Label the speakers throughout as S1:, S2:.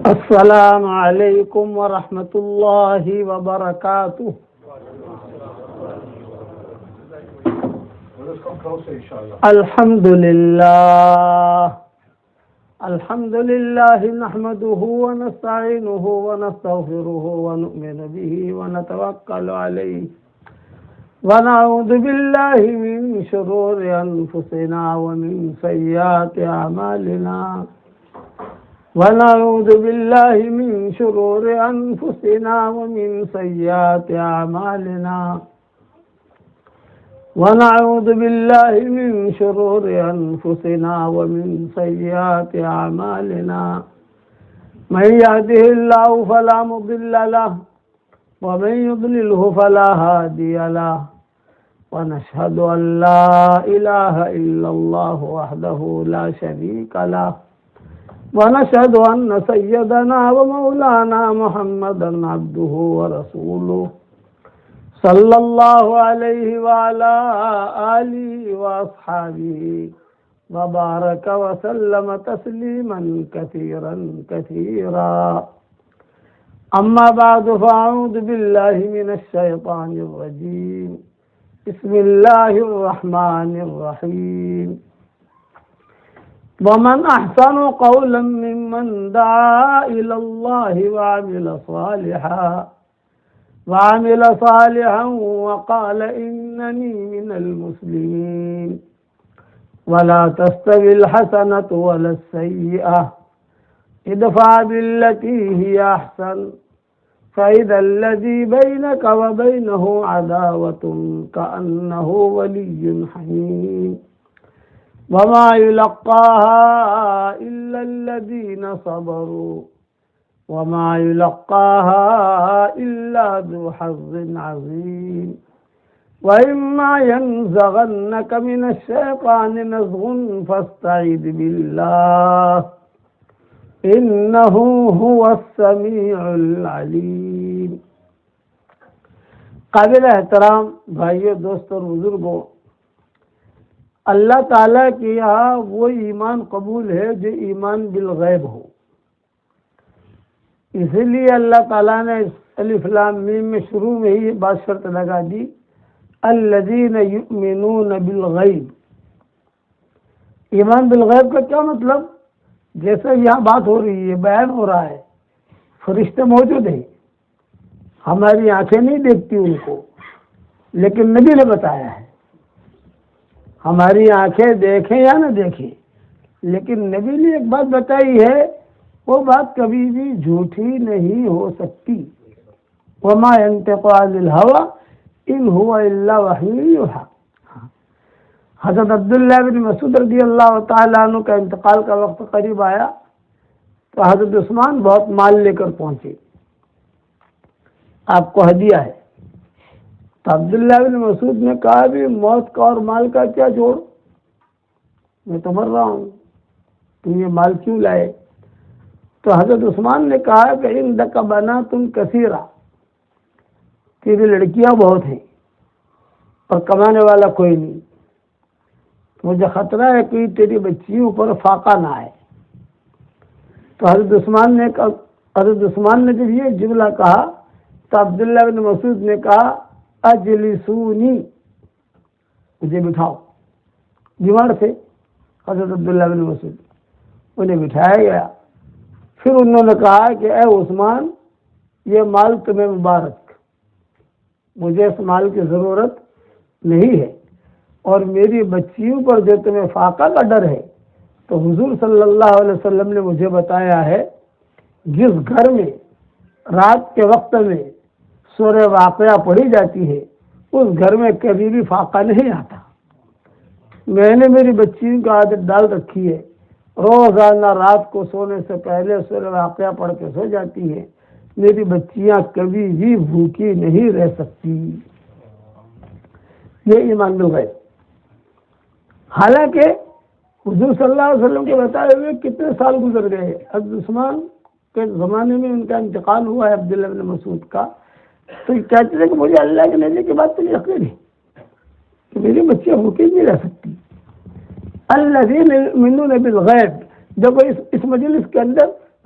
S1: السلام علیکم ورحمۃ اللہ وبرکاتہ۔ الحمد للہ نحمده ونستعینه ونستغفره ونؤمن به ونتوکل علیہ ونعوذ باللہ من شرور انفسنا ومن سیئات اعمالنا ونعوذ باللہ من شرور انفسنا ومن سیئات اعمالنا ونعوذ باللہ من شرور انفسنا ومن سیئات اعمالنا من يهده اللہ فلا مضل له ومن يضلله فلا هادي له ونشهد ان لا اله الا الله وحده لا شريك له ونشهد أن سيدنا ومولانا محمدا عبده ورسوله صلى الله عليه وعلى آله وأصحابه وبارك وسلم تسليما كثيرا كثيرا أما بعد فأعوذ بالله من الشيطان الرجيم بسم الله الرحمن الرحيم ومن أحسن قولا ممن دعا إلى الله وعمل صالحا وقال إنني من المسلمين ولا تستوي الحسنة ولا السيئة ادفع بالتي هي أحسن فإذا الذي بينك وبينه عداوة كأنه ولي حميم وما يلقاها إلا الذين صبروا وما يلقاها إلا ذو حظ عظيم وإما ينزغنك من الشيطان نزغ فاستعذ بالله إنه هو السميع العليم۔ قابل احترام بھائیو، دوستوں اور بزرگوں، اللہ تعالیٰ کے یہاں وہ ایمان قبول ہے جو ایمان بالغیب ہو۔ اسی لیے اللہ تعالیٰ نے الف لام میم میں شروع میں ہی بات شرط لگا دی، الذین یؤمنون بالغیب۔ ایمان بالغیب کا کیا مطلب؟ جیسے یہاں بات ہو رہی ہے، بیان ہو رہا ہے، فرشتے موجود ہیں، ہماری آنکھیں نہیں دیکھتی ان کو، لیکن نبی نے بتایا ہے۔ ہماری آنکھیں دیکھیں یا نہ دیکھیں، لیکن نبی نے ایک بات بتائی ہے، وہ بات کبھی بھی جھوٹی نہیں ہو سکتی۔ وما ينطق عن الهوى ان هو الا وحی یوحی۔ حضرت عبداللہ بن مسعود رضی اللہ تعالیٰ عنہ کا انتقال کا وقت قریب آیا تو حضرت عثمان بہت مال لے کر پہنچے، آپ کو ہدیہ ہے۔ تو عبداللہ بن مسعود نے کہا بھی موت کا اور مال کا کیا جوڑ، میں تو مر رہا ہوں، تم یہ مال کیوں لائے؟ تو حضرت عثمان نے کہا کہ عندک بنات کثیرہ، تیری لڑکیاں بہت ہیں اور کمانے والا کوئی نہیں، مجھے خطرہ ہے کہ تیری بچیوں پر فاقہ نہ آئے۔ تو حضرت عثمان نے جب یہ جملہ کہا تو عبداللہ بن مسعود نے کہا اجلسونی، مجھے بٹھاؤ۔ بیمار تھے حضرت عبداللہ بن مسعود، انہیں بٹھایا گیا۔ پھر انہوں نے کہا کہ اے عثمان، یہ مال تمہیں مبارک، مجھے اس مال کی ضرورت نہیں ہے، اور میری بچیوں پر جو تمہیں فاقہ کا ڈر ہے تو حضور صلی اللہ علیہ وسلم نے مجھے بتایا ہے جس گھر میں رات کے وقت میں سورہ واقعہ پڑھی جاتی ہے اس گھر میں کبھی بھی فاقہ نہیں آتا۔ میں نے میری بچیوں کی عادت ڈال رکھی ہے، روزانہ رات کو سونے سے پہلے سورہ واقعہ پڑھ کے سو جاتی ہے، میری بچیاں کبھی بھی بھوکی نہیں رہ سکتی۔ یہ ایمان بالغیب۔ حالانکہ حضور صلی اللہ علیہ وسلم کے بتائے ہوئے کتنے سال گزر گئے، حضرت عثمان کے زمانے میں ان کا انتقال ہوا ہے عبداللہ بن مسعود کا، تو یہ کہتے تھے کہ مجھے اللہ کے نبی کی بات تو یقین ہے کہ میری بچیاں بھوکی نہیں رہ سکتی۔ الذین یؤمنون بالغیب، جب اس مجلس کے اندر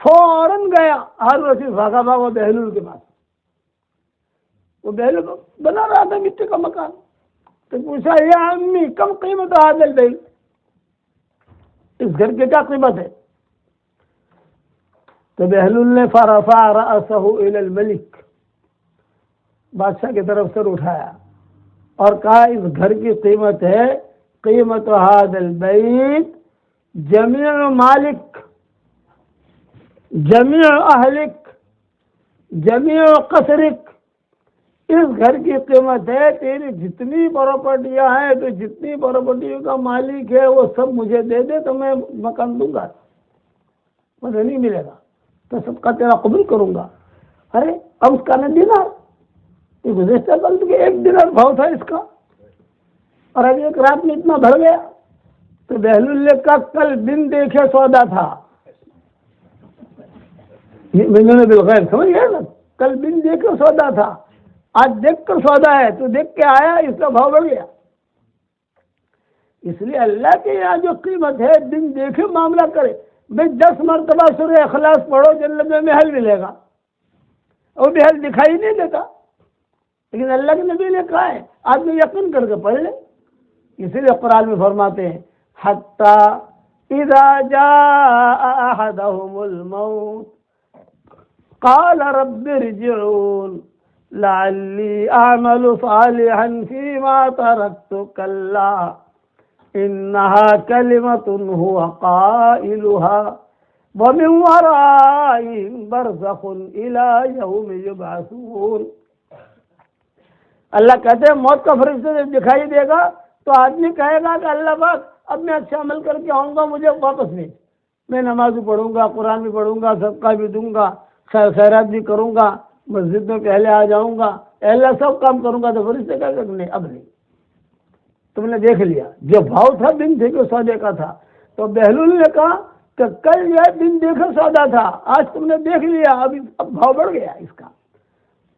S1: فوراً گیا ہارون رشید بھاگا بھاگا بہلول کے پاس. وہ بہلول بنا رہا تھا مٹی کا مکان. تو پوچھا یا امی کم قیمت هذا البيت، اس گھر کی کیا قیمت ہے؟ تو بہلول نے فرفع رأسه الى الملک، بادشاہ کی طرف سر اٹھایا اور کہا اس گھر کی قیمت ہے قیمت هذا البيت جمیع مالک جمیع اہلک جمیع قصرک، اس گھر کی قیمت ہے تیری جتنی پراپرٹیاں ہیں، تو جتنی پراپرٹیوں کا مالک ہے وہ سب مجھے دے دے تو میں مکان دوں گا، مجھے نہیں ملے گا تو صدقہ تیرا قبول کروں گا. ارے اب اس کا نہ دینار، یہ گزشتہ کل کے 1 دینار بھاؤ تھا اس کا، اور اب ایک رات میں اتنا بڑھ گیا. تو بہلول نے کہا کل بن دیکھے سودا تھا، میں نے بالغیب سمجھ گیا نا، کل بن دیکھے سودا تھا، آج دیکھ کر سودا ہے، تو دیکھ کے آیا اس کا بھاؤ بڑھ گیا. اس لیے اللہ کے یہاں جو قیمت ہے بن دیکھے معاملہ کرے. بھائی 10 مرتبہ سورہ اخلاص پڑھو جنت میں محل ملے گا، اور محل دکھائی نہیں دیتا، لیکن اللہ کے نبی نے کہا ہے آدمی یقین کر کے پڑھ لے. اسی لیے قرآن میں فرماتے ہیں حتی اذا جاء احدهم الموت قال رب ارجعون لعلی اعمل صالحا فيما تركت كلا انها كلمة هو قائلها ومن ورائهم برزخ الى يوم يبعثون. اللہ کہتے ہیں موت کا فرشتہ جب دکھائی دے گا تو آدمی کہے گا کہ اللہ پاک اب میں اچھا عمل کر کے آؤں گا، مجھے واپس نہیں، میں نماز بھی پڑھوں گا، قرآن بھی پڑھوں گا، صدقہ بھی دوں گا، خیرات بھی کروں گا، مسجد میں پہلے آ جاؤں گا، اللہ سب کام کروں گا. تو فرشتے کہے گا نہیں اب نہیں، تم نے دیکھ لیا جو بھاؤ تھا بن دیکھے سودے کا تھا. تو بہلول نے کہا کہ کل یہ بن دیکھے سودا تھا، آج تم نے دیکھ لیا، اب بھاؤ بڑھ گیا اس کا.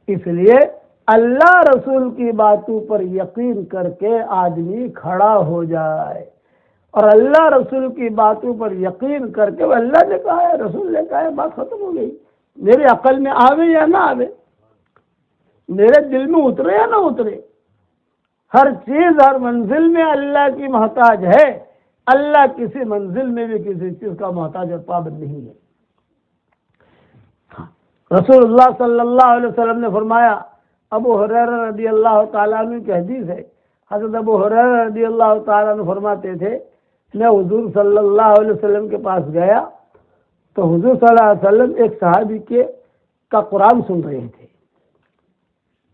S1: اس لیے اللہ رسول کی باتوں پر یقین کر کے آدمی کھڑا ہو جائے، اور اللہ رسول کی باتوں پر یقین کر کے وہ اللہ نے کہا ہے رسول نے کہا ہے بات ختم ہو گئی. میرے عقل میں آوے یا نہ آوے، میرے دل میں اترے یا نہ اترے، ہر چیز ہر منزل میں اللہ کی محتاج ہے. اللہ کسی منزل میں بھی کسی چیز کا محتاج اور پابند نہیں ہے. رسول اللہ صلی اللہ علیہ وسلم نے فرمایا، ابو ہریرہ رضی اللہ تعالیٰ عنہ کی حدیث ہے، حضرت ابو ہریرہ رضی اللہ تعالیٰ عنہ فرماتے تھے میں حضور صلی اللہ علیہ وسلم کے پاس گیا تو حضور صلی اللہ علیہ وسلم ایک صحابی کا قرآن سن رہے تھے،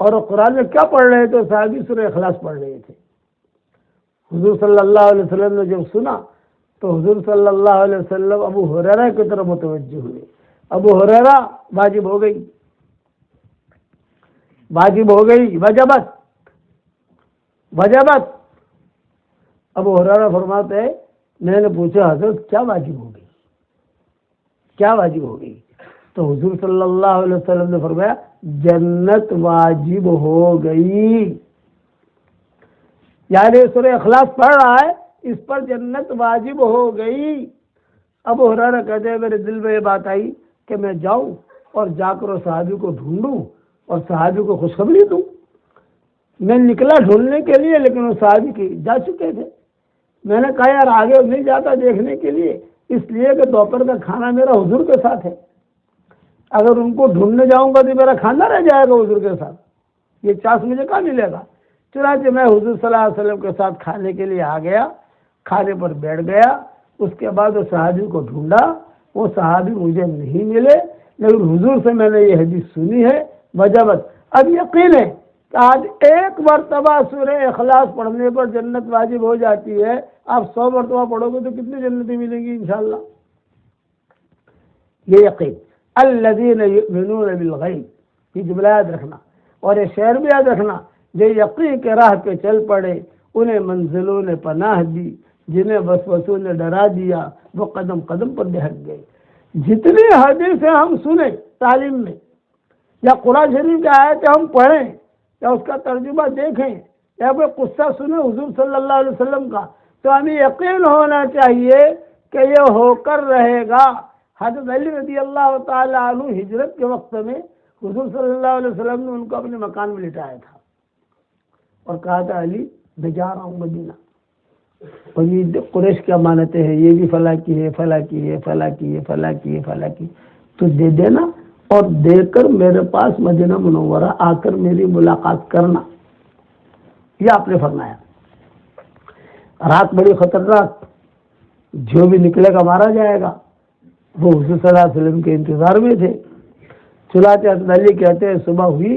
S1: اور وہ قرآن میں کیا پڑھ رہے تھے؟ صحابی سورہ اخلاص پڑھ رہے تھے. حضور صلی اللہ علیہ وسلم نے جب سنا تو حضور صلی اللہ علیہ وسلم ابو ہریرہ کی طرف متوجہ ہوئے. ابو ہریرہ واجب ہو گئی، واجب ہو گئی، وجبت. ابو ہریرہ فرماتے ہیں میں نے پوچھا حضرت کیا واجب ہو گئی، کیا واجب ہو گئی؟ تو حضور صلی اللہ علیہ وسلم نے فرمایا جنت واجب ہو گئی. یعنی سورہ اخلاص پڑھ رہا ہے، اس پر جنت واجب ہو گئی. ابو ہریرہ کہتے ہیں میرے دل میں یہ بات آئی کہ میں جاؤں اور جا کر اس صحابی کو ڈھونڈوں اور صحابی کو خوشخبری دوں. میں نکلا ڈھونڈنے کے لیے، لیکن وہ صحابی کی جا چکے تھے. میں نے کہا یار آگے نہیں جاتا دیکھنے کے لیے، اس لیے کہ دوپہر کا کھانا میرا حضور کے ساتھ ہے، اگر ان کو ڈھونڈنے جاؤں گا تو میرا کھانا رہ جائے گا حضور کے ساتھ، یہ چانس مجھے کہاں ملے گا. چنانچہ میں حضور صلی اللہ علیہ وسلم کے ساتھ کھانے کے لیے آ گیا، کھانے پر بیٹھ گیا. اس کے بعد وہ صحابی کو ڈھونڈا، وہ صحابی مجھے نہیں ملے، لیکن حضور سے میں نے یہ حدیث سنی ہے وجبت. اب یقین ہے کہ آج ایک مرتبہ سورہ اخلاص پڑھنے پر جنت واجب ہو جاتی ہے، آپ 100 مرتبہ پڑھو گے تو کتنی جنتیں ملیں گی انشاءاللہ. یہ یقین الذین یؤمنون بالغیب، یہ جملہ یاد رکھنا، اور یہ شعر بھی یاد رکھنا، جو یقین کے راہ پہ چل پڑے انہیں منزلوں نے پناہ دی، جنہیں وسوسوں نے ڈرا دیا وہ قدم قدم پر بہک گئے. جتنی حدیثیں ہم سنیں تعلیم میں، یا قرآن شریف کی آیتیں ہم پڑھیں، یا اس کا ترجمہ دیکھیں، یا کوئی قصہ سنیں حضور صلی اللہ علیہ وسلم کا، تو ہمیں یقین ہونا چاہیے کہ یہ ہو کر رہے گا. حضرت علی رضی اللہ تعالیٰ عنہ ہجرت کے وقت میں حضور صلی اللہ علیہ وسلم نے ان کو اپنے مکان میں لٹایا تھا اور کہا تھا علی میں جا رہا ہوں مدینہ، اور یہ قریش کی امانتیں ہیں، یہ بھی فلاں کی ہے، فلاں کی ہے، فلاں کی ہے، فلاں کی ہے، فلاں کی، تو دے دینا اور دے کر میرے پاس مدینہ منورہ آ کر میری ملاقات کرنا، یہ آپ نے فرمایا۔ رات بڑی خطرناک، جو بھی نکلے گا مارا جائے گا، وہ حضور صلی اللہ علیہ وسلم کے انتظار میں تھے۔ چنانچہ حضرت علی کہتے ہیں صبح ہوئی،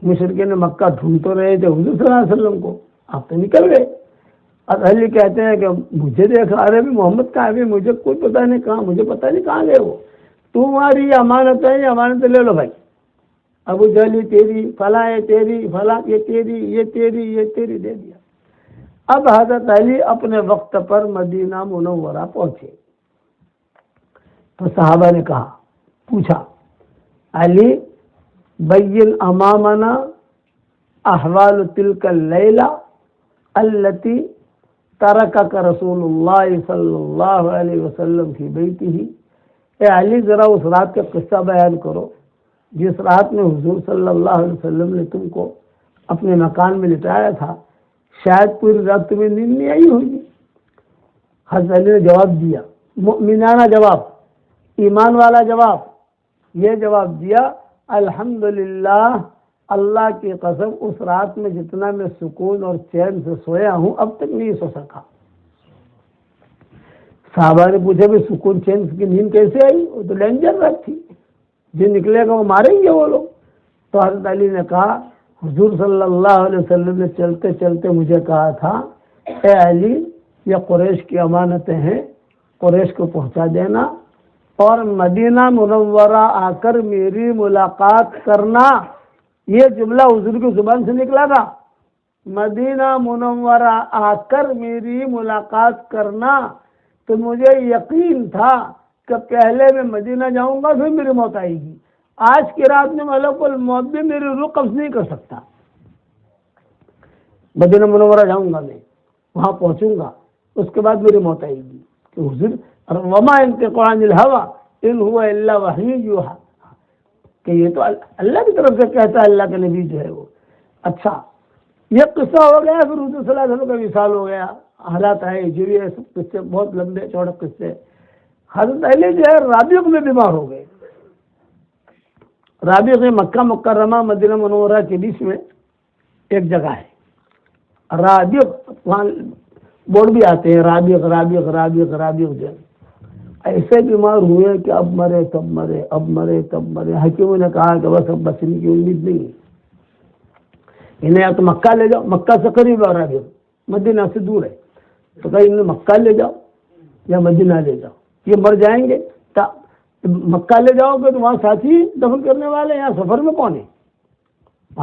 S1: مشرکین مکہ ڈھونڈ تو رہے تھے حضور صلی اللہ علیہ وسلم کو، آپ تو نکل گئے۔ حضرت علی کہتے ہیں کہ مجھے دیکھ ارے بھی محمد کہاں ہے، مجھے کوئی پتہ نہیں کہاں، مجھے پتہ نہیں کہاں گئے وہ، تمہاری یہ امانت ہے، یہ امانت لے لو بھائی، ابو جہل یہ تیری، فلاں یہ تیری، فلاں یہ تیری، یہ تیری، یہ تیری، دے دیا۔ اب حضرت علی اپنے وقت پر مدینہ منورہ پہنچے تو صحابہ نے کہا، پوچھا علی بین امامنا احوال تلک اللیلہ التی ترکک رسول اللہ صلی اللہ علیہ وسلم فی بیتہ، اے علی ذرا اس رات کا قصہ بیان کرو جس رات میں حضور صلی اللہ علیہ وسلم نے تم کو اپنے مکان میں لٹایا تھا، شاید پوری رات تمہیں نیند نہیں آئی ہوگی۔ حضرت علی نے جواب دیا، مؤمنانہ جواب، ایمان والا جواب، یہ جواب دیا، الحمدللہ اللہ کی قسم اس رات میں جتنا میں سکون اور چین سے سویا ہوں اب تک نہیں سو سکا۔ صحابہ نے پوچھا بھی سکون چین کی نیند کیسے آئی، وہ تو ڈینجر رات تھی، جو نکلے گا وہ ماریں گے وہ لوگ۔ تو حضرت علی نے کہا حضور صلی اللہ علیہ وسلم نے چلتے چلتے مجھے کہا تھا، اے علی یہ قریش کی امانتیں ہیں، قریش کو پہنچا دینا اور مدینہ منورہ آ کر میری ملاقات کرنا۔ یہ جملہ حضور کی زبان سے نکلا تھا، مدینہ منورہ آ کر میری ملاقات کرنا، تو مجھے یقین تھا کہ پہلے میں مدینہ جاؤں گا پھر میری موت آئے گی، آج کی رات میں ملک الموت بھی میری روح قبض نہیں کر سکتا۔ مدینہ منورہ جاؤں گا، میں وہاں پہنچوں گا، اس کے بعد میری موت آئے گی، کہ حضور وما ينطق عن الهوى ان هو الا وحی یوحی، کہ یہ تو اللہ کی طرف سے کہتا ہے، اللہ کا نبی جو ہے وہ۔ اچھا یہ قصہ ہو گیا، پھر حضور صلی اللہ علیہ وسلم کا وصال ہو گیا، حالات آئے ہجری، سب قصے بہت لمبے چوڑے قصے۔ حضرت علی جو ہے رابعہ میں بیمار ہو گئے۔ رابعہ مکہ مکرمہ مدینہ منورہ کے بیچ میں ایک جگہ ہے، رابعہ، وہاں بورڈ بھی آتے ہیں، رابعہ رابعہ رابعہ رابعہ جو ہے، ایسے بیمار ہوئے کہ اب مرے تب مرے، اب مرے تب مرے۔ حکیموں نے کہا کہ بس اب بچنے کی امید نہیں ہے، انہیں یا تو مکہ لے جاؤ، مکہ سے قریب ہے رابعہ، مدینہ سے دور ہے، تو کہیں انہیں مکہ لے جاؤ یا مدینہ لے جاؤ، یہ مر جائیں گے، مکہ لے جاؤ گے تو وہاں ساتھی دفن کرنے والے، یہاں سفر میں کون ہے،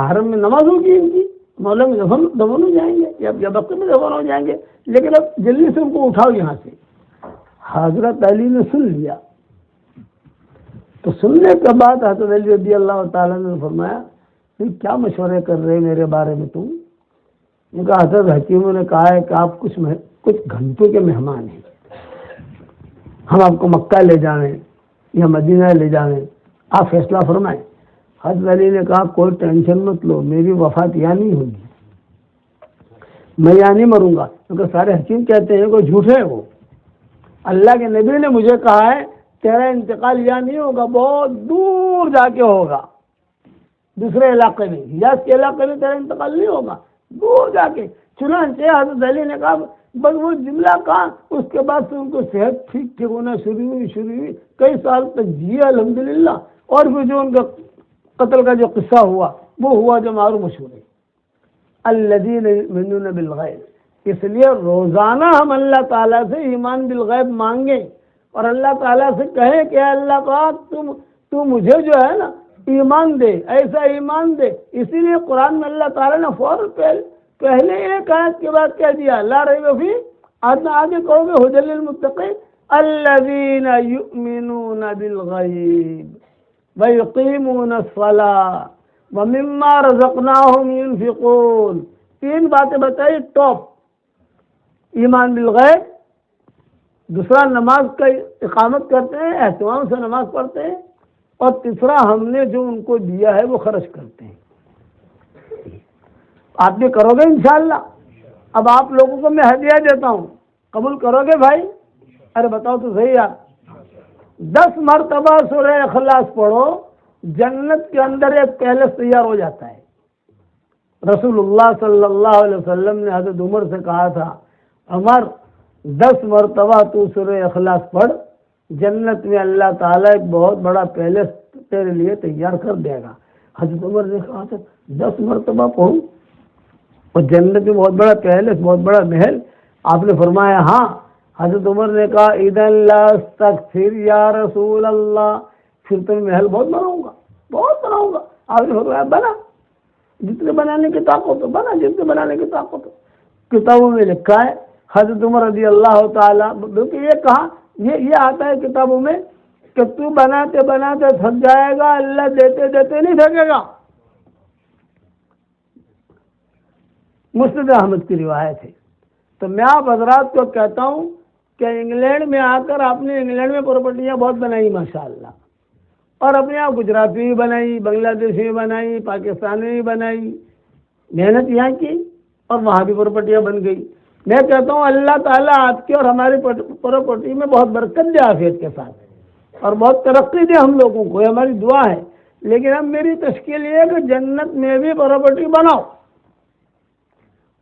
S1: حرم میں نماز ہوگی ان کی، مولا میں دفن ہو جائیں گے یا بقی میں دفن ہو جائیں گے، لیکن اب جلدی سے ان کو اٹھاؤ یہاں سے۔ حضرت علی نے سن لیا، تو سننے کے بعد حضرت علی رضی اللہ تعالیٰ نے فرمایا کیا مشورے کر رہے میرے بارے میں تم؟ ان کا حضرت حکیموں نے کہا ہے کہ آپ کچھ گھنٹوں کے مہمان ہیں، ہم آپ کو مکہ لے جائیں یا مدینہ لے جائیں، آپ فیصلہ فرمائیں۔ حضرت علی نے کہا کوئی ٹینشن مت لو، میری وفات یہاں نہیں ہوگی، میں یہاں نہیں مروں گا، کیونکہ سارے حکیم کہتے ہیں کہ جھوٹے ہیں وہ، اللہ کے نبی نے مجھے کہا ہے تیرا انتقال یہاں نہیں ہوگا، بہت دور جا کے ہوگا، دوسرے علاقے میں، حجاز کے علاقے میں تیرا انتقال نہیں ہوگا، دور جا کے۔ چنانچہ حضرت علی نے کہا بس وہ جملہ کہا، اس کے بعد سے ان کو صحت ٹھیک ہونا شروع ہوئی، کئی سال تک جیے الحمدللہ، اور پھر جو ان کا قتل کا جو قصہ ہوا وہ ہوا جو معروف مشہور ہے، الذین یؤمنون بالغیب۔ اس لیے روزانہ ہم اللہ تعالیٰ سے ایمان بالغیب مانگیں اور اللہ تعالیٰ سے کہیں کہ اے اللہ پاک تو مجھے جو ہے نا ایمان دے، ایسا ایمان دے۔ اسی لیے قرآن میں اللہ تعالیٰ نے فوراً پہلے ایک آیت کے بعد کہہ دیا لا ریب فیہ، آگے کہو گے ھدی للمتقین الذین یؤمنون بالغیب ویقیمون الصلاۃ ومما رزقناہم ینفقون۔ تین باتیں بتائی ٹاپ، ایمان بالغیب، دوسرا نماز کا اقامت کرتے ہیں، اہتمام سے نماز پڑھتے ہیں، اور تیسرا ہم نے جو ان کو دیا ہے وہ خرچ کرتے ہیں۔ آپ یہ کرو گے انشاءاللہ؟ اب آپ لوگوں کو میں ہدیہ دیتا ہوں، قبول کرو گے بھائی؟ ارے بتاؤ تو صحیح آپ۔ 10 مرتبہ سورہ اخلاص پڑھو، جنت کے اندر ایک پیلس تیار ہو جاتا ہے۔ رسول اللہ صلی اللہ علیہ وسلم نے حضرت عمر سے کہا تھا، عمر 10 مرتبہ تو سورہ اخلاص پڑھ، جنت میں اللہ تعالیٰ ایک بہت بڑا پیلس تیرے لیے تیار کر دے گا۔ حضرت عمر نے کہا تھا 10 مرتبہ پڑھوں اور جنت میں بہت بڑا پیلس، بہت بڑا محل؟ آپ نے فرمایا ہاں۔ حضرت عمر نے کہا اذن لا استغفر یا رسول اللہ، پھر تو محل بہت بناؤں گا، بہت بناؤں گا۔ آپ نے فرمایا بنا، جتنے بنانے کی طاقت ہو بنا، جتنے بنانے کی طاقت ہو۔ کتابوں میں لکھا ہے حضرت عمر رضی اللہ تعالیٰ، بلکہ یہ کہا، یہ آتا ہے کتابوں میں کہ تو بناتے بناتے تھک جائے گا، اللہ دیتے دیتے نہیں تھکے گا۔ مسند احمد کی روایت ہے۔ تو میں آپ حضرات کو کہتا ہوں کہ انگلینڈ میں آ کر آپ نے انگلینڈ میں پراپرٹیاں بہت بنائی ماشاءاللہ، اور اپنے یہاں گجراتی بھی بنائی، بنگلہ دیشی بھی بنائی، پاکستانی بھی بنائی، محنت یہاں کی اور وہاں بھی پراپرٹیاں بن گئی۔ میں کہتا ہوں اللہ تعالیٰ آپ کی اور ہماری پراپرٹی میں بہت برکت دے عافیت کے ساتھ، اور بہت ترقی دے ہم لوگوں کو، یہ ہماری دعا ہے۔ لیکن اب میری تشکیل یہ ہے کہ جنت میں بھی پراپرٹی بناؤ،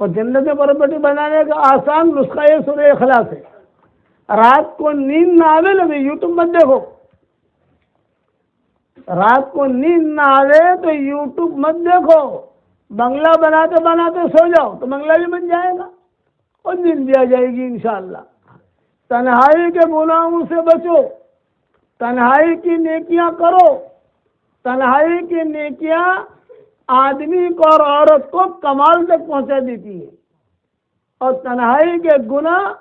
S1: اور جنت میں پراپرٹی بنانے کا آسان نسخہ یہ سورہ اخلاص ہے۔ رات کو نیند نہ آوے لگے یوٹیوب مت دیکھو، رات کو نیند نہ آوے تو یوٹیوب مت دیکھو، بنگلہ بناتے بناتے سو جاؤ تو بنگلہ بھی بن جائے گا اور نیند بھی آ جائے گی انشاءاللہ۔ تنہائی کے گناہوں سے بچو، تنہائی کی نیکیاں کرو۔ تنہائی کی نیکیاں آدمی کو اور عورت کو کمال تک پہنچا دیتی ہے، اور تنہائی کے گناہ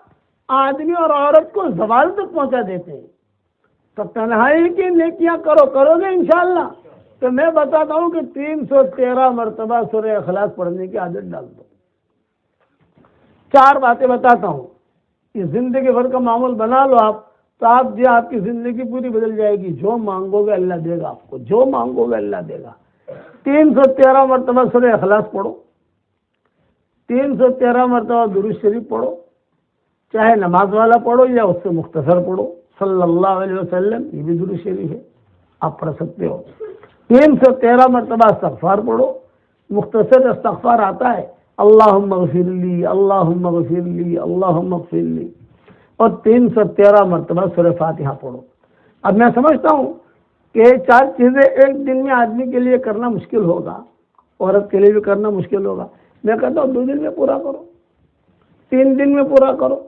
S1: آدمی اور عورت کو زوال تک پہنچا دیتے ہیں۔ تو تنہائی کی نیکیاں کرو گے انشاءاللہ؟ تو میں بتاتا ہوں کہ 313 مرتبہ سورہ اخلاص پڑھنے کی عادت ڈال دو۔ 4 باتیں بتاتا ہوں، یہ زندگی بھر کا معمول بنا لو آپ، تو آپ کی زندگی پوری بدل جائے گی۔ جو مانگو گے اللہ دے گا آپ کو، جو مانگو گے اللہ دے گا۔ 313 مرتبہ سورہ اخلاص پڑھو، 313 مرتبہ درود شریف پڑھو، چاہے نماز والا پڑھو یا اس سے مختصر پڑھو، صلی اللہ علیہ وسلم، یہ بھی درود شریف ہے، آپ پڑھ سکتے ہو۔ 313 مرتبہ استغفار پڑھو، مختصر استغفار آتا ہے اللہم اغفر لی، اللہم اغفر لی، اللہم اغفر لی، اور 313 مرتبہ سورہ فاتحہ پڑھو۔ اب میں سمجھتا ہوں کہ یہ 4 چیزیں ایک دن میں آدمی کے لیے کرنا مشکل ہوگا، عورت کے لیے بھی کرنا مشکل ہوگا۔ میں کہتا ہوں 2 دن میں پورا کرو، 3 دن میں پورا کرو،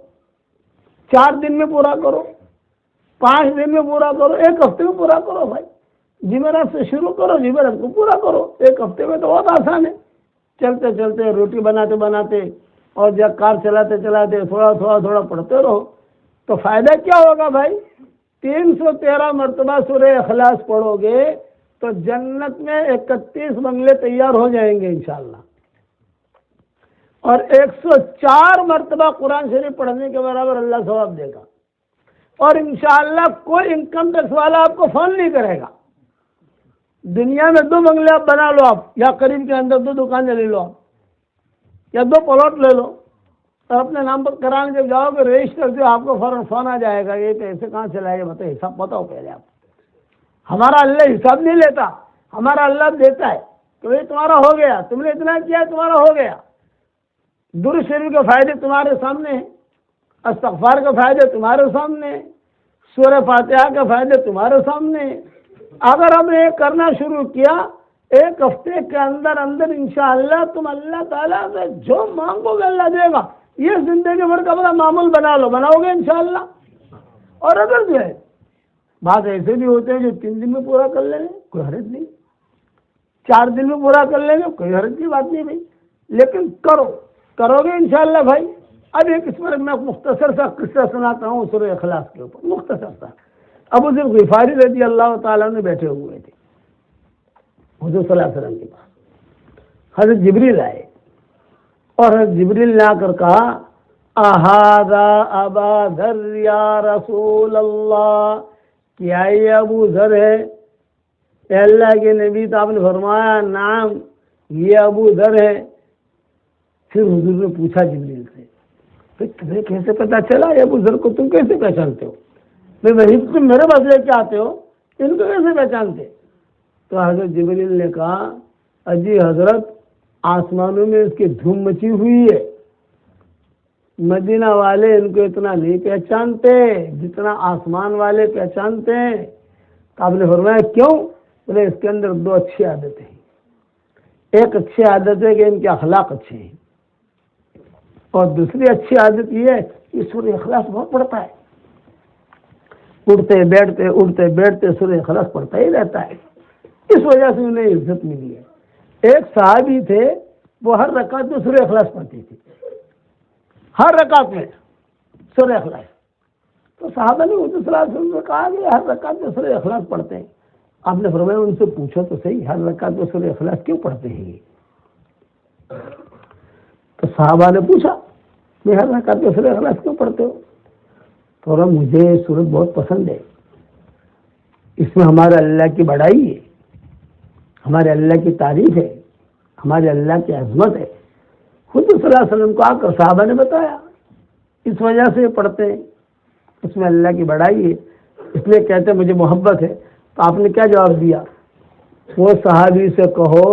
S1: 4 دن میں پورا کرو، 5 دن میں پورا کرو، 1 ہفتے میں پورا کرو۔ بھائی جمعرات سے شروع کرو، جمعرات کو پورا کرو۔ 1 ہفتے میں تو بہت آسان ہے، چلتے چلتے، روٹی بناتے بناتے اور جب کار چلاتے چلاتے تھوڑا پڑھتے رہو، تو فائدہ کیا ہوگا بھائی؟ 313 مرتبہ سورہ اخلاص پڑھو گے تو جنت میں 31 بنگلے تیار ہو جائیں گے انشاءاللہ، اور 104 مرتبہ قرآن شریف پڑھنے کے برابر اللہ ثواب دے گا، اور انشاءاللہ کوئی انکم ٹیکس والا آپ کو فون نہیں کرے گا۔ دنیا میں 2 بنگلے آپ بنا لو، آپ یا قریب کے اندر 2 دکانیں لے لو، آپ یا 2 پلاٹ لے لو، اور اپنے نام پر کرانے جب جاؤ گے رجسٹر سے آپ کو فوراً فون آ جائے گا، یہ پیسے کہاں سے لائے بتائیے، حساب بتاؤ پہلے آپ۔ ہمارا اللہ حساب نہیں لیتا، ہمارا اللہ دیتا ہے کہ بھائی تمہارا ہو گیا، تم نے اتنا کیا تمہارا ہو گیا۔ درود شریف کے فائدے تمہارے سامنے ہیں، استغفار کے فائدے تمہارے سامنے ہیں، سورہ فاتحہ کے فائدے تمہارے سامنے ہیں۔ اگر ہم نے یہ کرنا شروع کیا، 1 ہفتے کے اندر انشاءاللہ تم اللہ تعالیٰ سے جو مانگو گے اللہ دے گا۔ یہ زندگی بھر کا بڑا معمول بنا لو، بناؤ گے انشاءاللہ۔ اور اگر جو ہے بات ایسے بھی ہوتے ہیں جو 3 دن میں پورا کر لیں گے، کوئی حرج نہیں، 4 دن میں پورا کر لیں گے، کوئی حرج کی بات نہیں بھائی، لیکن کرو گے انشاءاللہ بھائی۔ اب ایک اس پر میں مختصر سا قصہ سناتا ہوں سورہ اخلاص کے اوپر، مختصر سا۔ ابو ذر غفاری رضی اللہ تعالیٰ نے بیٹھے ہوئے تھے حضور صلی اللہ علیہ وسلم کے پاس، حضرت جبریل آئے، اور حضرت جبریل نے آ کر کہا اہذا ابا ذر یا رسول اللہ، کیا یہ ابو ذر ہے؟ اے اللہ کے نبی، تو آپ نے فرمایا نعم یہ ابو ذر ہے۔ پھر حضور نے پوچھا جبریل سے، پھر تمہیں کیسے پتا چلا یہ ابو ذر کو تم کیسے پہچانتے ہو؟ میں وہی تم میرے پاس لے کے آتے ہو، ان کو کیسے پہچانتے؟ تو حضرت جبریل نے کہا اجی حضرت، آسمانوں میں اس کی دھوم مچی ہوئی ہے، مدینہ والے ان کو اتنا نہیں پہچانتے جتنا آسمان والے پہچانتے ہیں۔ تو آپ نے فرمایا کیوں؟ بولے اس کے اندر دو اچھی عادتیں ہیں۔ ایک اچھی عادت ہے کہ ان کے اخلاق اچھے ہیں، اور دوسری اچھی عادت یہ ہے کہ سورہ اخلاص بہت پڑھتا ہے، اٹھتے بیٹھتے سورہ اخلاص پڑھتا ہی رہتا ہے، اس وجہ سے انہیں عزت ملی ہے۔ ایک صحابی تھے، وہ ہر رکعت میں سورہ اخلاص پڑھتے تھے، ہر رکعت میں سورہ اخلاص۔ تو صحابہ نے حضور صلی اللہ علیہ وسلم نے کہا کہ ہر رکعت میں سورہ اخلاص پڑھتے ہیں۔ آپ نے فرمایا ان سے پوچھو تو صحیح، ہر رکعت میں سورہ اخلاص کیوں پڑھتے ہیں یہ؟ تو صحابہ نے پوچھا میں ہر رکعت میں سورہ اخلاص کیوں پڑھتے ہو؟ تو مجھے یہ سورت بہت پسند ہے، اس میں ہمارے اللہ کی بڑائی ہے، ہمارے اللہ کی تعریف ہے، ہمارے اللہ کی عظمت ہے۔ حضور صلی اللہ علیہ وسلم کو آ کر صحابہ نے بتایا اس وجہ سے یہ پڑھتے ہیں، اس میں اللہ کی بڑائی ہے، اس لیے کہتے ہیں مجھے محبت ہے۔ تو آپ نے کیا جواب دیا؟ وہ صحابی سے کہو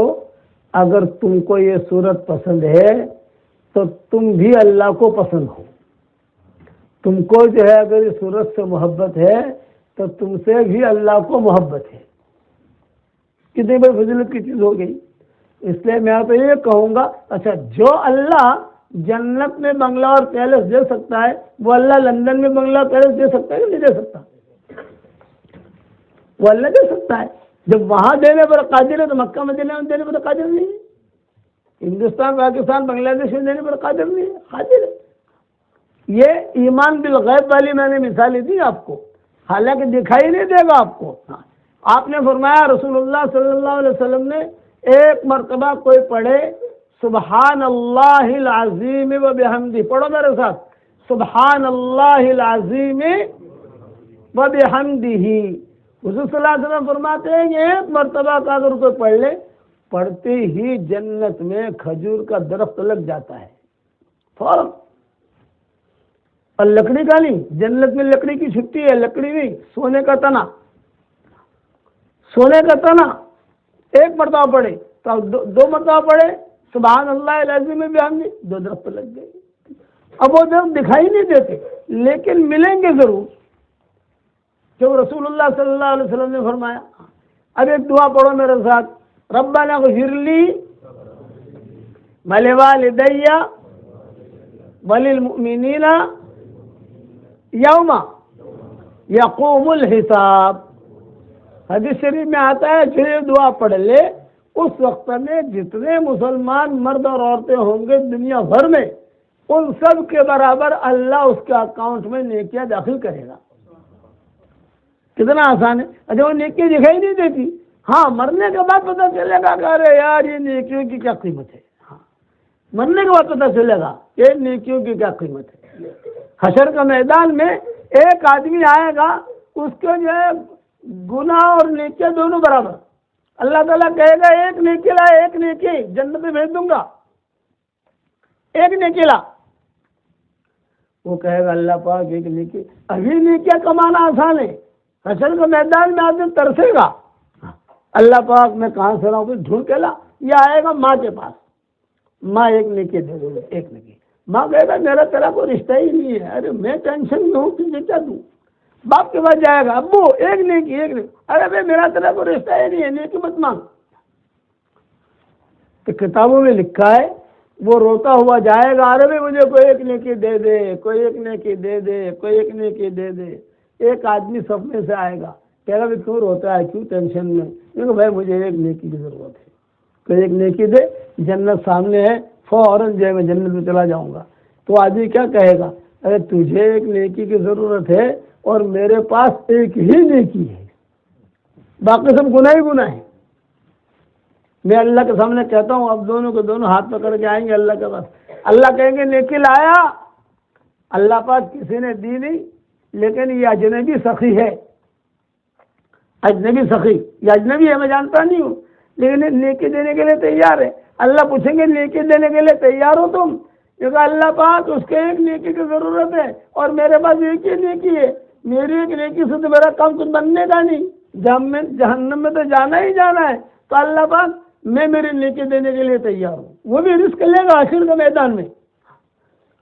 S1: اگر تم کو یہ سورت پسند ہے تو تم بھی اللہ کو پسند ہو، تم کو جو ہے اگر اس سورت سے محبت ہے تو تم سے بھی اللہ کو محبت ہے۔ کتنی بڑی فضیلت کی چیز ہو گئی۔ اس لیے میں تو یہ کہوں گا، اچھا جو اللہ جنت میں بنگلہ اور پیلس دے سکتا ہے، وہ اللہ لندن میں بنگلہ اور پیلس دے سکتا ہے کہ نہیں دے سکتا؟ وہ اللہ دے سکتا ہے۔ جب وہاں دینے پر قادر ہے تو مکہ مدینہ میں دینے پر قادر نہیں ہے؟ ہندوستان، پاکستان، بنگلہ دیش میں دینے پر قادر نہیں ہے؟ قادر ہے۔ یہ ایمان بالغیب والی میں نے مثالیں دی آپ کو، حالانکہ دکھائی نہیں دے گا آپ کو۔ آپ نے فرمایا رسول اللہ صلی اللہ علیہ وسلم نے ایک مرتبہ کوئی پڑھے سبحان اللہ العظیم و بحمدہ، پڑھو میرے ساتھ، سبحان اللہ العظیم و بحمدہ۔ حضور صلی اللہ علیہ وسلم فرماتے ہیں کہ ایک مرتبہ کا اگر کوئی پڑھ لے، پڑھتے ہی جنت میں کھجور کا درخت لگ جاتا ہے فوراً۔ اور لکڑی کا نہیں، جنت میں لکڑی کی چھٹی ہے، لکڑی نہیں، سونے کا تنا، سونے کا تنا۔ ایک مرتبہ پڑھے تو دو مرتبہ پڑھے سبحان اللہ العظیم میں بحمدہ، دو درخت لگ گئے۔ اب وہ درخت دکھائی نہیں دیتے لیکن ملیں گے ضرور، جو رسول اللہ صلی اللہ علیہ وسلم نے فرمایا۔ اب ایک دعا پڑھو میرے ساتھ، ربنا اغفر لی ولوالدی وللمؤمنین یوم یقوم الحساب۔ حدیث شریف میں آتا ہے جو یہ دعا پڑھ لے اس وقت میں جتنے مسلمان مرد اور عورتیں ہوں گے دنیا بھر میں، ان سب کے برابر اللہ اس کے اکاؤنٹ میں نیکیاں داخل کرے گا۔ کتنا آسان ہے۔ اچھا وہ نیکی دکھائی نہیں دیتی، ہاں مرنے کے بعد پتہ چلے گا کہ ارے یار یہ نیکیوں کی کیا قیمت ہے۔ ہاں مرنے کے بعد پتہ چلے گا یہ نیکیوں کی کیا قیمت ہے۔ حشر کا میدان میں ایک آدمی آئے گا، اس کے جو ہے گناہ اور نیکیاں دونوں برابر، اللہ تعالیٰ کہے گا ایک نیکی لا، ایک نیکی جنت میں بھیج دوں گا، ایک نیکی لا۔ وہ کہے گا اللہ پاک ایک نیکی، ابھی نیکیاں کمانا آسان ہے، حشر کے میدان میں آدمی ترسے گا، اللہ پاک میں کہاں سے لاؤں، ڈھونڈ کے لا۔ یہ آئے گا ماں کے پاس، ماں ایک نیکی دے دو، ایک نیکی۔ ماں کہے گا میرا تیرا کوئی رشتہ ہی نہیں ہے، ارے میں ٹینشن میں ہوں، تجھے کیا دوں۔ باپ کے پاس جائے گا، ابو ایک نیکی، ایک نیکی، ارے بھائی میرا تیرا کوئی رشتہ ہی نہیں ہے، نیکی مت مانگ۔ تو کتابوں میں لکھا ہے وہ روتا ہوا جائے گا، ارے بھائی مجھے کوئی ایک نیکی دے دے، کوئی ایک نیکی دے دے، کوئی ایک نیکی دے دے۔ ایک آدمی سپنے سے آئے گا، کہے گا کیوں روتا ہے، کیوں ٹینشن میں؟ کیونکہ بھائی مجھے ایک نیکی کی ضرورت ہے، کوئی ایک نیکی دے، جنت سامنے ہے، فوراً جو ہے میں جنت میں چلا جاؤں گا۔ تو آدمی کیا کہے گا، ارے تجھے ایک نیکی کی ضرورت ہے اور میرے پاس ایک ہی نیکی ہے، باقی سب گناہ ہی گناہ ہے۔ میں اللہ کے سامنے کہتا ہوں اب دونوں کو دونوں ہاتھ پکڑ کے آئیں گے اللہ کے پاس، اللہ کہیں گے نیکی لایا؟ اللہ پاک کسی نے دی نہیں، لیکن یہ اجنبی سخی ہے، اجنبی سخی، یہ اجنبی ہے، میں جانتا نہیں ہوں، لیکن یہ نیکی دینے کے لیے تیار ہے۔ اللہ پوچھیں گے نیکی دینے کے لیے تیار ہو تم؟ کیونکہ اللہ پاک اس کے ایک نیکی کی ضرورت ہے، اور میرے پاس ایک ہی نیکی ہے، میری ایک نیکی سے تو میرا کام کچھ بننے کا نہیں، جہنم میں تو جانا ہی جانا ہے، تو اللہ پاک میں میری نیکی دینے کے لیے تیار ہوں، وہ بھی رزق لے گا حشر کے میدان میں۔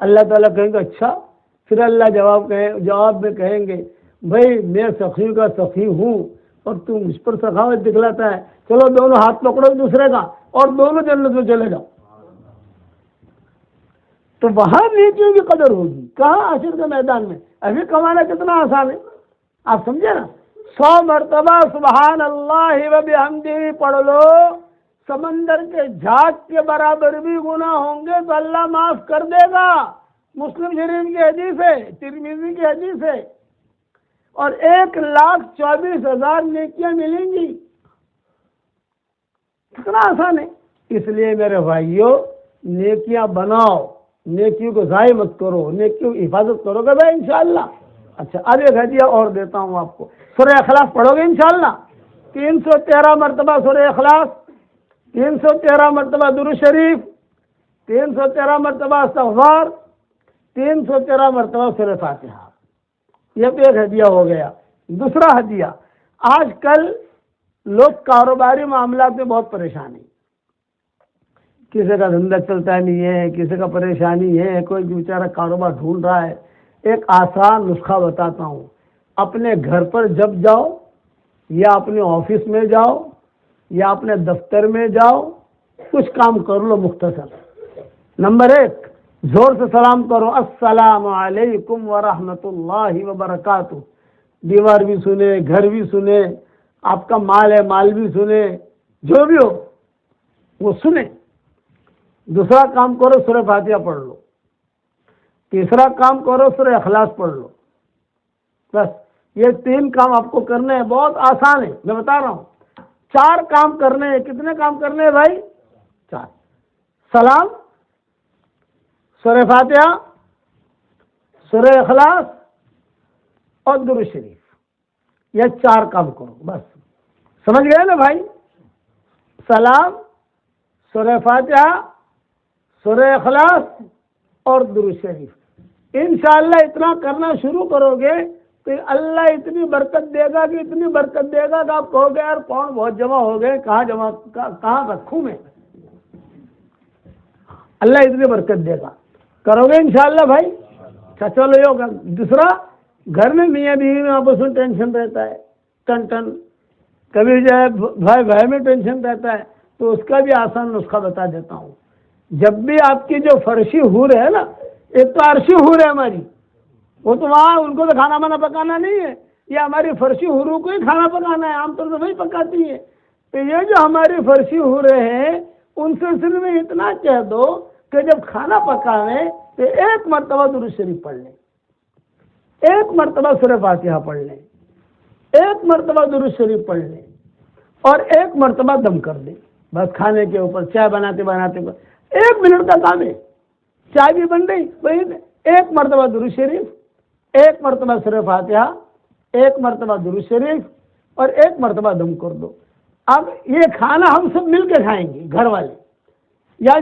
S1: اللہ تعالیٰ کہیں گے اچھا، پھر اللہ جواب میں کہیں گے بھائی میں سخی کا سخی ہوں اور تو مجھ پر سخاوت دکھلاتا ہے، چلو دونوں ہاتھ پکڑو دوسرے کا اور دونوں جنت میں چلے جاؤ۔ تو وہاں نیکیوں کی قدر ہوگی، کہاں حشر کے میدان میں؟ ابھی کمانا کتنا آسان ہے، آپ سمجھے نا؟ 100 مرتبہ سبحان اللہ و بحمدہ پڑھ لو، سمندر کے جھاگ کے برابر بھی گناہ ہوں گے تو اللہ معاف کر دے گا۔ مسلم شریف کی حدیث ہے، ترمذی کی حدیث ہے، اور 1,24,000 نیکیاں ملیں گی۔ کتنا آسان ہے۔ اس لیے میرے بھائیوں نیکیاں بناؤ، نیکیوں کو ضائع مت کرو، نیکیوں کی حفاظت کرو گے بھائی انشاءاللہ۔ اچھا اب ایک ہدیہ اور دیتا ہوں آپ کو، سورہ اخلاص پڑھو گے انشاءاللہ؟ 313 مرتبہ سورہ اخلاص، 313 مرتبہ درود شریف، 313 مرتبہ استغفار، 313 مرتبہ سورہ فاتحہ۔ یہ تو ایک ہدیہ ہو گیا۔ دوسرا ہدیہ، آج کل لوگ کاروباری معاملات میں بہت پریشان ہیں، کسی کا دھندا چلتا نہیں ہے، کسی کا پریشانی ہے، کوئی بیچارہ کاروبار ڈھونڈ رہا ہے۔ ایک آسان نسخہ بتاتا ہوں، اپنے گھر پر جب جاؤ یا اپنے آفس میں جاؤ یا اپنے دفتر میں جاؤ، کچھ کام کر لو مختصر۔ نمبر 1، زور سے سلام کرو، السلام علیکم ورحمۃ اللہ وبرکاتہ۔ دیوار بھی سنے، گھر بھی سنے، آپ کا مال ہے مال بھی سنے، جو بھی ہو وہ سنے۔ دوسرا کام کرو سورہ فاتحہ پڑھ لو۔ تیسرا کام کرو سورہ اخلاص پڑھ لو۔ بس یہ 3 کام آپ کو کرنے ہیں، بہت آسان ہے، میں بتا رہا ہوں۔ 4 کام کرنے ہیں۔ کتنے کام کرنے ہیں بھائی؟ 4۔ سلام، سورہ فاتحہ، سورہ اخلاص اور درود شریف، یہ 4 کام کرو بس۔ سمجھ گئے نا بھائی؟ سلام، سورہ فاتحہ، سورہ اخلاص اور درود شریف۔ انشاءاللہ اتنا کرنا شروع کرو گے تو اللہ اتنی برکت دے گا کہ اتنی برکت دے گا کہ آپ کہو گے یار پاؤنڈ بہت جمع ہو گئے، کہاں رکھوں میں؟ اللہ اتنی برکت دے گا، کرو گے انشاءاللہ بھائی؟ اچھا چلو یہ ہوگا۔ دوسرا، گھر میں میاں بیوی میں آپس میں ٹینشن رہتا ہے، ٹن کبھی جو ہے بھائی میں ٹینشن رہتا ہے، تو اس کا بھی آسان نسخہ بتا دیتا ہوں۔ جب بھی آپ کی جو فرشی حور ہے نا، ایک تو عرشی حور ہے ہماری، وہ تو وہاں ان کو تو کھانا وانا پکانا نہیں ہے، یہ ہماری فرشی حوروں کو ہی کھانا پکانا ہے، عام طور سے وہی پکاتی ہے۔ تو یہ جو ہماری فرشی حوریں ہیں ان سے صرف اتنا کہہ دو کہ جب کھانا پکائیں تو 1 مرتبہ درود شریف پڑھ لیں، 1 مرتبہ سورہ فاتحہ پڑھ لیں، 1 مرتبہ درود شریف پڑھ لیں اور 1 مرتبہ دم کر دیں۔ بس کھانے کے اوپر چائے بناتے 1 منٹ کا کام ہے، چائے بھی بن رہی وہی 1 مرتبہ درود شریف، 1 مرتبہ سورہ فاتحہ، 1 مرتبہ درود شریف اور 1 مرتبہ دم کر دو۔ اب یہ کھانا ہم سب مل کے کھائیں گے، گھر والے یا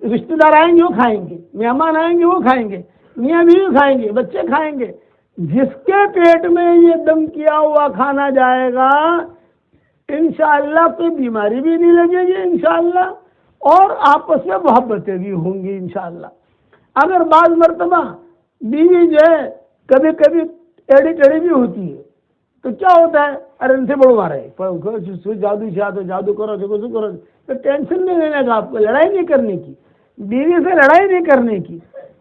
S1: رشتہ دار آئیں گے وہ کھائیں گے، مہمان آئیں گے وہ کھائیں گے، میاں بیوی کھائیں گے، بچے کھائیں گے۔ جس کے پیٹ میں یہ دم کیا ہوا کھانا جائے گا انشاءاللہ کوئی بیماری بھی نہیں لگے گی انشاءاللہ، اور آپس میں محبتیں بھی ہوں گی انشاءاللہ۔ اگر بعض مرتبہ بیوی جو ہے کبھی کبھی ٹیڑھی ٹیڑھی بھی ہوتی ہے تو کیا ہوتا ہے، ارے ان سے بڑو مارے جادو جادو کرو کرو، تو ٹینشن نہیں لینے کا، آپ کو لڑائی نہیں کرنے کی، بیوی سے لڑائی نہیں کرنے کی۔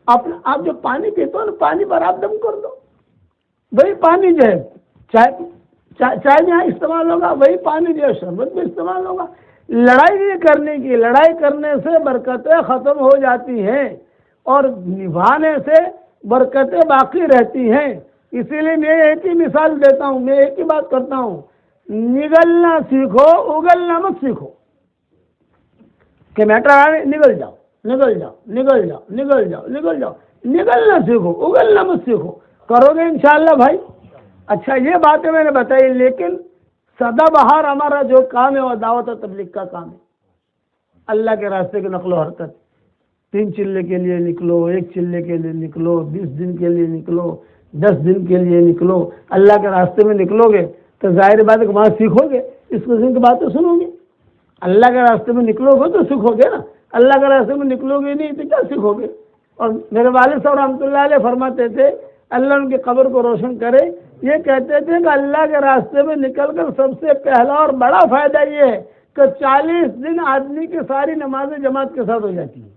S1: آپ جو پانی پیتے ہو نا، پانی پر آپ دم کر دو، وہی پانی جو ہے چائے میں استعمال ہوگا، وہی پانی جو ہے شربت میں استعمال ہوگا۔ لڑائی نہیں کرنے کی، لڑائی کرنے سے برکتیں ختم ہو جاتی ہیں اور نبھانے سے برکتیں باقی رہتی ہیں۔ اسی لیے میں ایک ہی مثال دیتا ہوں، میں ایک ہی بات کرتا ہوں، نگلنا سیکھو، اگلنا مت سیکھو کہ میٹر آنے نگل جاؤ نگل جاؤ نگل جاؤ نگل جاؤ نگل جاؤ، نگلنا سیکھو، اگلنا مت سیکھو، کرو گے انشاءاللہ بھائی۔ اچھا یہ باتیں میں نے بتائی، لیکن سدا بہار ہمارا جو کام ہے وہ دعوت و تبلیغ کا کام ہے، اللہ کے راستے کی نقل و حرکت۔ 3 چلے کے لیے نکلو، 1 چلے کے لیے نکلو، 20 دن کے لیے نکلو، 10 دن کے لیے نکلو، اللہ کے راستے میں نکلو گے تو ظاہر بات ہے کہ وہاں سیکھو گے، اس قسم کی باتیں سنو گے۔ اللہ کے راستے میں نکلو گے تو سیکھو گے نا، اللہ کے راستے میں نکلو گے نہیں تو کیا سیکھو گے؟ اور میرے والد صاحب رحمۃ اللہ علیہ فرماتے تھے، اللہ ان کی قبر کو روشن کرے، یہ کہتے تھے کہ اللہ کے راستے میں نکل کر سب سے پہلا اور بڑا فائدہ یہ ہے کہ 40 دن آدمی کی ساری نمازیں جماعت کے ساتھ ہو جاتی ہیں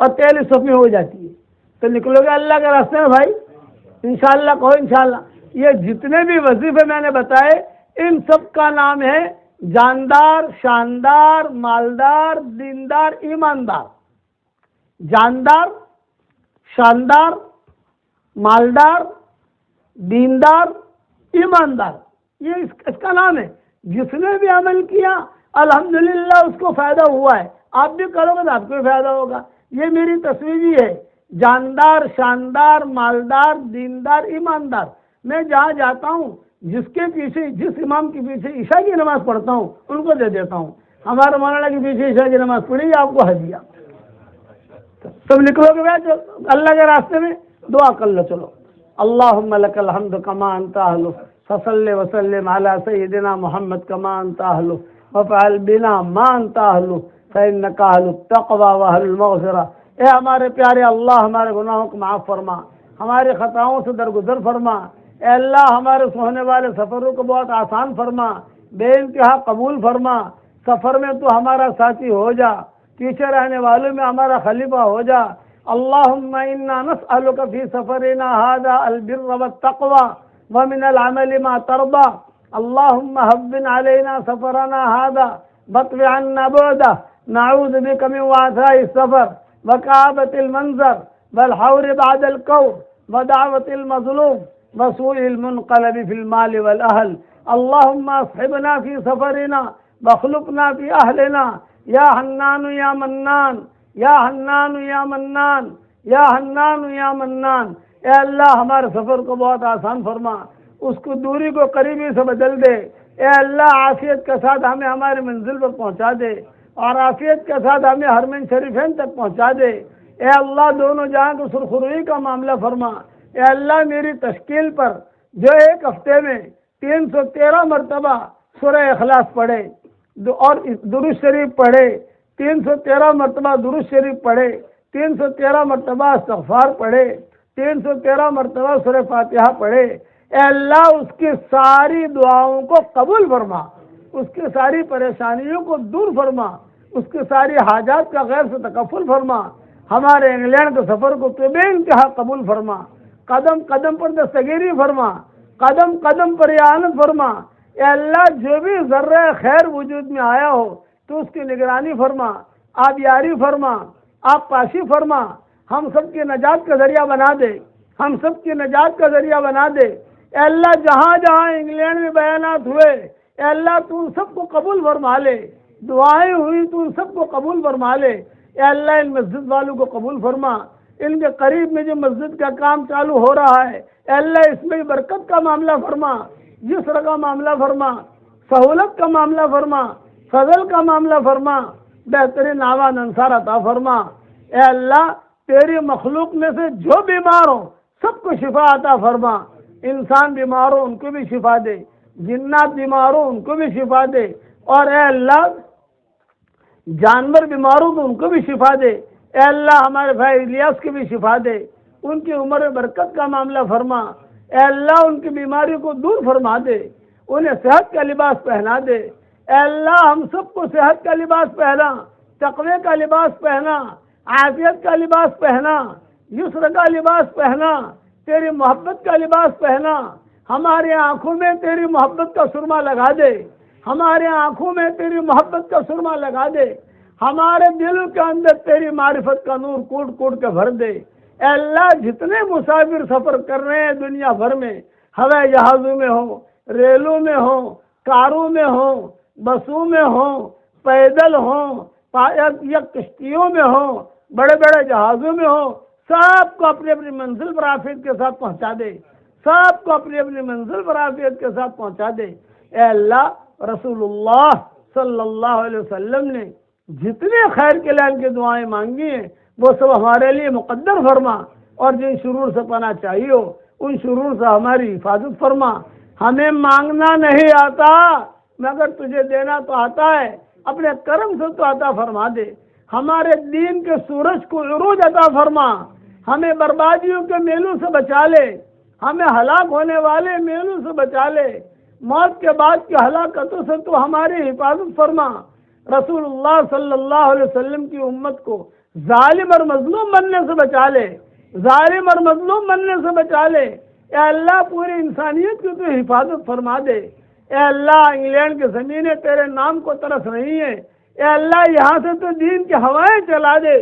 S1: اور 43 صف میں ہو جاتی ہے۔ تو نکلو گے اللہ کے راستے میں بھائی، انشاءاللہ کہو انشاءاللہ۔ یہ جتنے بھی وظیفے میں نے بتائے ان سب کا نام ہے جاندار، شاندار، مالدار، دیندار، ایماندار۔ جاندار، شاندار، مالدار، دیندار، ایماندار، یہ اس کا نام ہے۔ جس نے بھی عمل کیا الحمدللہ اس کو فائدہ ہوا ہے، آپ بھی کرو گے تو آپ کو بھی فائدہ ہوگا۔ یہ میری تصویری ہے، جاندار، شاندار، مالدار، دیندار، ایماندار۔ میں جہاں جاتا ہوں جس کے پیچھے، جس امام کے پیچھے عشاء کی نماز پڑھتا ہوں ان کو دے دیتا ہوں، ہمارے مولانا کے پیچھے عشاء کی نماز پڑھی آپ کو ہدیہ۔ تم نکلو گے بھائی اللہ کے راستے میں، دعا کر لو چلو۔ اللہم لک الحمد کما انت اہلہ فصلی وسلم علی سیدنا محمد کما انت اہلہ وفعل بنا ما انت اہلہ فانک اہل التقوی واہل المغفرہ۔ اے ہمارے پیارے اللہ، ہمارے گناہوں کو معاف فرما، ہماری خطاؤں سے درگزر فرما۔ اے اللہ ہمارے ہونے والے سفروں کو بہت آسان فرما، بے انتہا قبول فرما۔ سفر میں تو ہمارا ساتھی ہو جا، پیچھے رہنے والوں میں ہمارا خلیفہ ہو جا۔ اللہم انا نسألک فی سفرنا ھذا البر والتقوی ومن العمل ما ترضى۔ اللہم هون علینا سفرنا ھذا واطو عنا بعده، نعوذ بک من وعثاء السفر وکآبۃ المنظر والحور بعد القور ودعوة المظلوم وسوء المنقلب في المال والأهل۔ اللهم اصحبنا في سفرنا واخلفنا في أهلنا یا حنان یا منان، یا حنان یا منان، یا حنان یا منان۔ اے اللہ ہمارے سفر کو بہت آسان فرما، اس کو دوری کو قریبی سے بدل دے۔ اے اللہ عافیت کے ساتھ ہمیں ہماری منزل پر پہنچا دے، اور عافیت کے ساتھ ہمیں حرمین شریفین تک پہنچا دے۔ اے اللہ دونوں جہاں کی سرخروئی کا معاملہ فرما۔ اے اللہ میری تشکیل پر جو ایک ہفتے میں 313 مرتبہ سورہ اخلاص پڑھے اور درود شریف پڑھے، 313 مرتبہ درود شریف پڑھے، 313 مرتبہ استغفار پڑھے، 313 مرتبہ سورہ فاتحہ پڑھے۔ اے اللہ اس کی ساری دعاؤں کو قبول فرما، اس کی ساری پریشانیوں کو دور فرما، اس کی ساری حاجات کا غیر سے تکفل فرما۔ ہمارے انگلینڈ کے سفر کو تو بے انتہا قبول فرما، قدم قدم پر دستگیری فرما، قدم قدم پر اعانت فرما۔ اے اللہ جو بھی ذرہ خیر وجود میں آیا ہو تو اس کی نگرانی فرما، آپ یاری فرما، آپ پاشی فرما، ہم سب کی نجات کا ذریعہ بنا دے، ہم سب کی نجات کا ذریعہ بنا دے۔ اے اللہ جہاں جہاں انگلینڈ میں بیانات ہوئے اے اللہ تو ان سب کو قبول فرما لے، دعائیں ہوئی تو ان سب کو قبول فرما لے۔ اے اللہ ان مسجد والوں کو قبول فرما، ان کے قریب میں جو مسجد کا کام چالو ہو رہا ہے اے اللہ اس میں برکت کا معاملہ فرما، یسر کا معاملہ فرما، سہولت کا معاملہ فرما، فضل کا معاملہ فرما، بہترین آوان انصار عطا فرما۔ اے اللہ تیری مخلوق میں سے جو بیمار ہو سب کو شفا عطا فرما، انسان بیمار ہو ان کو بھی شفا دے، جنات بیمار ہو ان کو بھی شفا دے، اور اے اللہ جانور بیمار ہو تو ان کو بھی شفا دے۔ اے اللہ ہمارے بھائی الیاس کی بھی شفا دے، ان کی عمر میں برکت کا معاملہ فرما۔ اے اللہ ان کی بیماری کو دور فرما دے، انہیں صحت کا لباس پہنا دے۔ اے اللہ ہم سب کو صحت کا لباس پہنا، تقوی کا لباس پہنا، عافیت کا لباس پہنا، یسر کا لباس پہنا، تیری محبت کا لباس پہنا۔ ہماری آنکھوں میں تیری محبت کا سرما لگا دے، ہمارے آنکھوں میں تیری محبت کا سرما لگا دے، ہمارے دل کے اندر تیری معرفت کا نور کوٹ کوٹ کے بھر دے۔ اے اللہ جتنے مسافر سفر کر رہے ہیں دنیا بھر میں، ہوائی جہازوں میں ہوں، ریلوں میں ہوں، کاروں میں ہوں، بسوں میں ہوں، پیدل ہوں یا کشتیوں میں ہوں، بڑے بڑے جہازوں میں ہو، سب کو اپنی اپنی منزل پر عافیت کے ساتھ پہنچا دے، سب کو اپنی اپنی منزل پر عافیت کے ساتھ پہنچا دے۔ اے اللہ، رسول اللہ صلی اللہ علیہ وسلم نے جتنے خیر کے لیے ان کی دعائیں مانگی ہیں وہ سب ہمارے لیے مقدر فرما، اور جن شرور سے پناہ چاہیے ہو ان شرور سے ہماری حفاظت فرما۔ ہمیں مانگنا نہیں آتا مگر تجھے دینا تو آتا ہے، اپنے کرم سے تو عطا فرما دے۔ ہمارے دین کے سورج کو عروج عطا فرما، ہمیں بربادیوں کے میلوں سے بچا لے، ہمیں ہلاک ہونے والے میلوں سے بچا لے، موت کے بعد کی ہلاکتوں سے تو ہماری حفاظت فرما۔ رسول اللہ صلی اللہ علیہ وسلم کی امت کو ظالم اور مظلوم بننے سے بچا لے، ظالم اور مظلوم بننے سے بچا لے۔ اے اللہ، پوری انسانیت کی تو حفاظت فرما دے۔ اے اللہ، انگلینڈ کی زمینیں تیرے نام کو ترس رہی ہیں، اے اللہ یہاں سے تو دین کی ہوائیں چلا دے،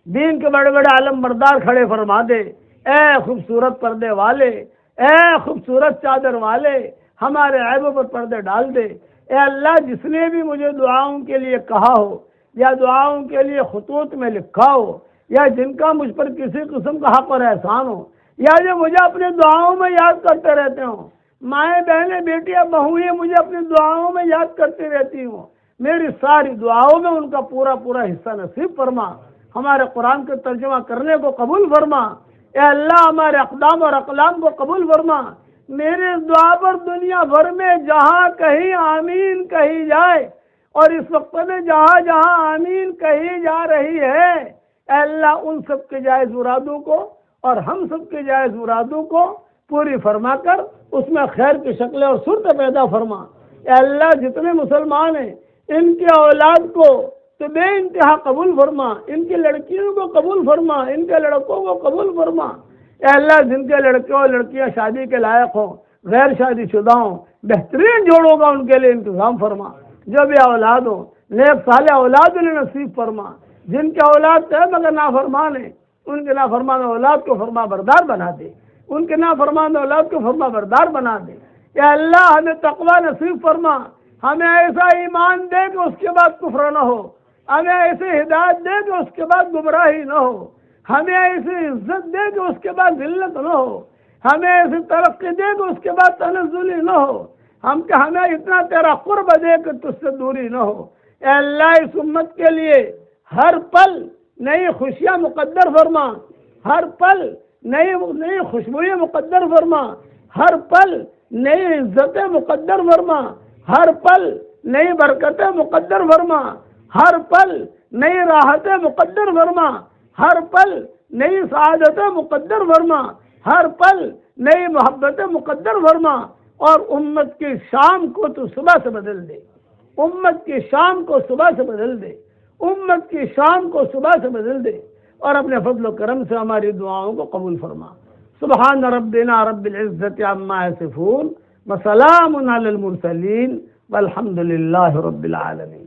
S1: دین کے بڑے بڑے علم بردار کھڑے فرما دے۔ اے خوبصورت پردے والے، اے خوبصورت چادر والے، ہمارے عیبوں پر پردے ڈال دے۔ اے اللہ، جس نے بھی مجھے دعاؤں کے لیے کہا ہو یا دعاؤں کے لیے خطوط میں لکھا ہو، یا جن کا مجھ پر کسی قسم کا حق اور احسان ہو، یا جو مجھے اپنے دعاؤں میں یاد کرتے رہتے ہوں، مائیں بہنیں بیٹیاں بہویں مجھے اپنی دعاؤں میں یاد کرتی رہتی ہوں، میری ساری دعاؤں میں ان کا پورا پورا حصہ نصیب فرما۔ ہمارے قرآن کے ترجمہ کرنے کو قبول فرما۔ اے اللہ، ہمارے اقدام اور اقلام کو قبول فرما۔ میرے اس دعا پر دنیا بھر میں جہاں کہیں آمین کہی جائے، اور اس وقت میں جہاں جہاں آمین کہی جا رہی ہے، اے اللہ ان سب کے جائز مرادوں کو اور ہم سب کے جائز مرادوں کو پوری فرما کر اس میں خیر کی شکلیں اور صورتیں پیدا فرما۔ اے اللہ، جتنے مسلمان ہیں ان کی اولاد کو تو بے انتہا قبول فرما، ان کی لڑکیوں کو قبول فرما، ان کے لڑکوں کو قبول فرما۔ اے اللہ، جن کے لڑکے اور لڑکیاں شادی کے لائق ہوں، غیر شادی شدہ ہوں، بہترین جوڑوں کا ان کے لیے انتظام فرما۔ جو بھی اولاد ہو، نیک صالح اولاد انہیں نصیب فرما۔ جن کے اولاد ہے مگر نافرمان ہیں، ان کے نافرمان اولاد کو فرما بردار بنا دے، ان کے نافرمان اولاد کو فرما بردار بنا دے۔ اے اللہ، ہمیں تقوی نصیب فرما، ہمیں ایسا ایمان دے کہ اس کے بعد کفر نہ ہو، ہمیں ایسی ہدایت دے کہ اس کے بعد گمراہی نہ ہو، ہمیں ایسی عزت دے کہ اس کے بعد ذلت نہ ہو، ہمیں ایسی ترقی دے کہ اس کے بعد تنزلی نہ ہو، ہمیں اتنا تیرا قرب دے کہ تجھ سے دوری نہ ہو۔ اے اللہ، اس امت کے لیے ہر پل نئی خوشیاں مقدر فرما، ہر پل نئی خوشبوئیں مقدر فرما، ہر پل نئی عزتیں مقدر فرما، ہر پل نئی برکتیں مقدر فرما، ہر پل نئی راحتیں مقدر فرما، ہر پل نئی سعادتیں مقدر فرما، ہر پل نئی محبتیں مقدر فرما، اور امت کی شام کو تو صبح سے بدل دے، امت کی شام کو صبح سے بدل دے، امت کی شام کو صبح سے بدل دے، اور اپنے فضل و کرم سے ہماری دعاؤں کو قبول فرما۔ سبحان ربنا رب العزت عما یصفون وسلام علی المرسلین والحمد للہ رب العالمین۔